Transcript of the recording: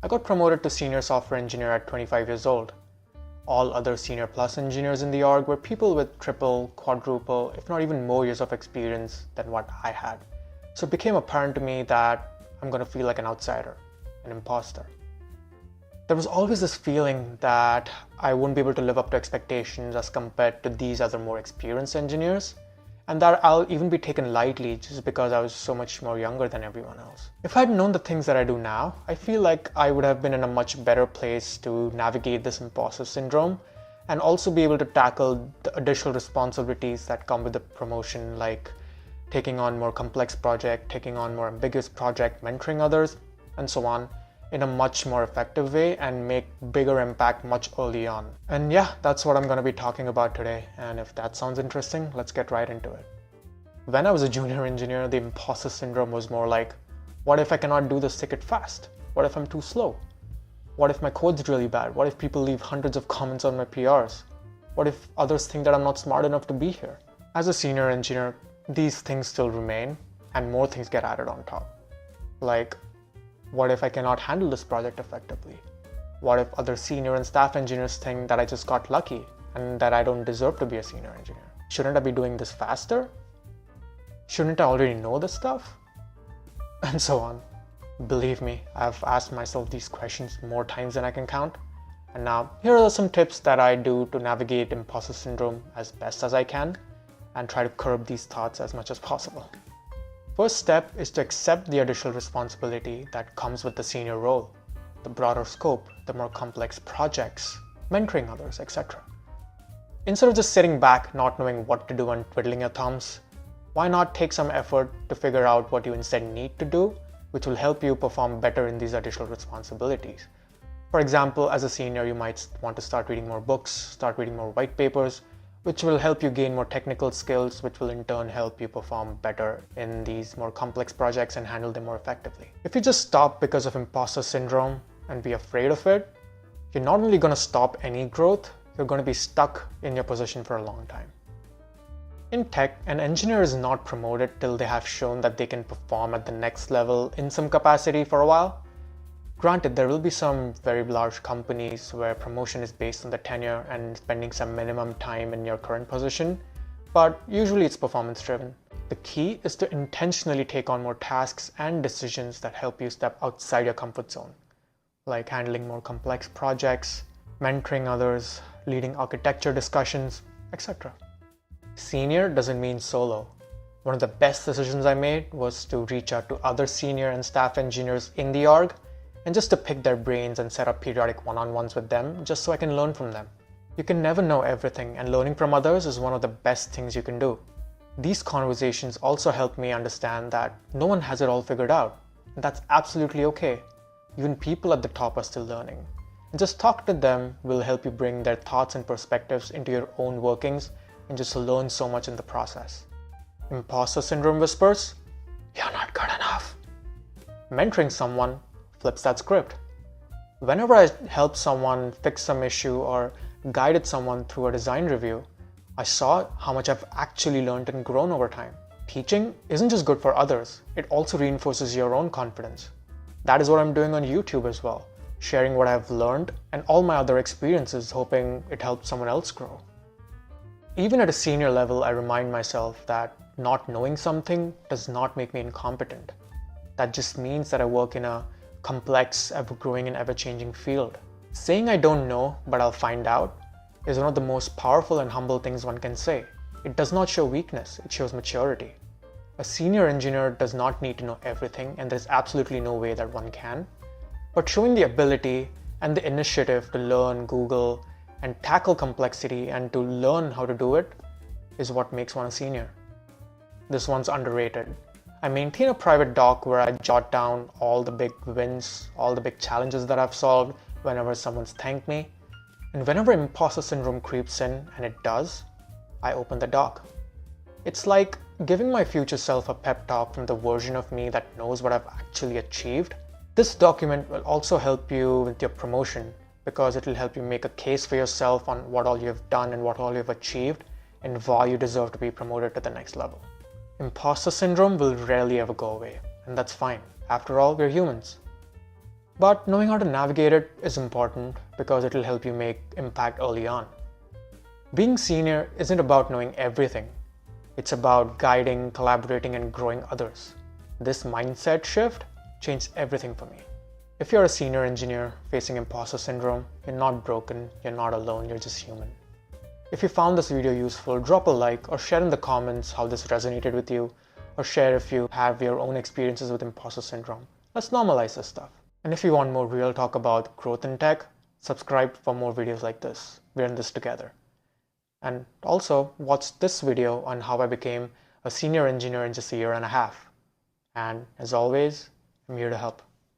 I got promoted to senior software engineer at 25 years old. All other senior plus engineers in the org were people with triple, quadruple, if not even more years of experience than what I had. So it became apparent to me that I'm going to feel like an outsider, an imposter. There was always this feeling that I wouldn't be able to live up to expectations as compared to these other more experienced engineers, and that I'll even be taken lightly just because I was so much more younger than everyone else. If I'd known the things that I do now, I feel like I would have been in a much better place to navigate this imposter syndrome and also be able to tackle the additional responsibilities that come with the promotion, like taking on more complex project, taking on more ambiguous project, mentoring others, and so on, in a much more effective way and make bigger impact much early on. And yeah, that's what I'm going to be talking about today. And if that sounds interesting, let's get right into it. When I was a junior engineer, the imposter syndrome was more like, what if I cannot do this ticket fast? What if I'm too slow? What if my code's really bad? What if people leave hundreds of comments on my PRs? What if others think that I'm not smart enough to be here? As a senior engineer, these things still remain and more things get added on top. Like, what if I cannot handle this project effectively? What if other senior and staff engineers think that I just got lucky and that I don't deserve to be a senior engineer? Shouldn't I be doing this faster? Shouldn't I already know this stuff? And so on. Believe me, I've asked myself these questions more times than I can count. And now, here are some tips that I do to navigate imposter syndrome as best as I can and try to curb these thoughts as much as possible. First step is to accept the additional responsibility that comes with the senior role, the broader scope, the more complex projects, mentoring others, etc. Instead of just sitting back, not knowing what to do and twiddling your thumbs, why not take some effort to figure out what you instead need to do, which will help you perform better in these additional responsibilities. For example, as a senior, you might want to start reading more books, start reading more white papers, which will help you gain more technical skills, which will in turn help you perform better in these more complex projects and handle them more effectively. If you just stop because of imposter syndrome and be afraid of it, you're not only going to stop any growth, you're going to be stuck in your position for a long time. In tech, an engineer is not promoted till they have shown that they can perform at the next level in some capacity for a while. Granted, there will be some very large companies where promotion is based on the tenure and spending some minimum time in your current position, but usually it's performance driven. The key is to intentionally take on more tasks and decisions that help you step outside your comfort zone, like handling more complex projects, mentoring others, leading architecture discussions, etc. Senior doesn't mean solo. One of the best decisions I made was to reach out to other senior and staff engineers in the org and just to pick their brains and set up periodic one-on-ones with them just so I can learn from them. You can never know everything, and learning from others is one of the best things you can do. These conversations also help me understand that no one has it all figured out, and that's absolutely okay. Even people at the top are still learning. And just talk to them will help you bring their thoughts and perspectives into your own workings and just learn so much in the process. Imposter syndrome whispers, "You're not good enough." Mentoring someone flips that script. Whenever I helped someone fix some issue or guided someone through a design review, I saw how much I've actually learned and grown over time. Teaching isn't just good for others, it also reinforces your own confidence. That is what I'm doing on YouTube as well, sharing what I've learned and all my other experiences, hoping it helps someone else grow. Even at a senior level, I remind myself that not knowing something does not make me incompetent. That just means that I work in a complex, ever-growing and ever-changing field. Saying I don't know, but I'll find out is one of the most powerful and humble things one can say. It does not show weakness, it shows maturity. A senior engineer does not need to know everything, and there's absolutely no way that one can. But showing the ability and the initiative to learn, Google, and tackle complexity and to learn how to do it is what makes one a senior. This one's underrated. I maintain a private doc where I jot down all the big wins, all the big challenges that I've solved whenever someone's thanked me. And whenever imposter syndrome creeps in, and it does, I open the doc. It's like giving my future self a pep talk from the version of me that knows what I've actually achieved. This document will also help you with your promotion because it will help you make a case for yourself on what all you've done and what all you've achieved and why you deserve to be promoted to the next level. Imposter syndrome will rarely ever go away, and that's fine. After all, we're humans. But knowing how to navigate it is important because it will help you make impact early on. Being senior isn't about knowing everything. It's about guiding, collaborating, and growing others. This mindset shift changed everything for me. If you're a senior engineer facing imposter syndrome, you're not broken, you're not alone, you're just human. If you found this video useful, drop a like or share in the comments how this resonated with you, or share if you have your own experiences with imposter syndrome. Let's normalize this stuff. And if you want more real talk about growth in tech, subscribe for more videos like this. We're in this together. And also watch this video on how I became a senior engineer in just a year and a half. And as always, I'm here to help.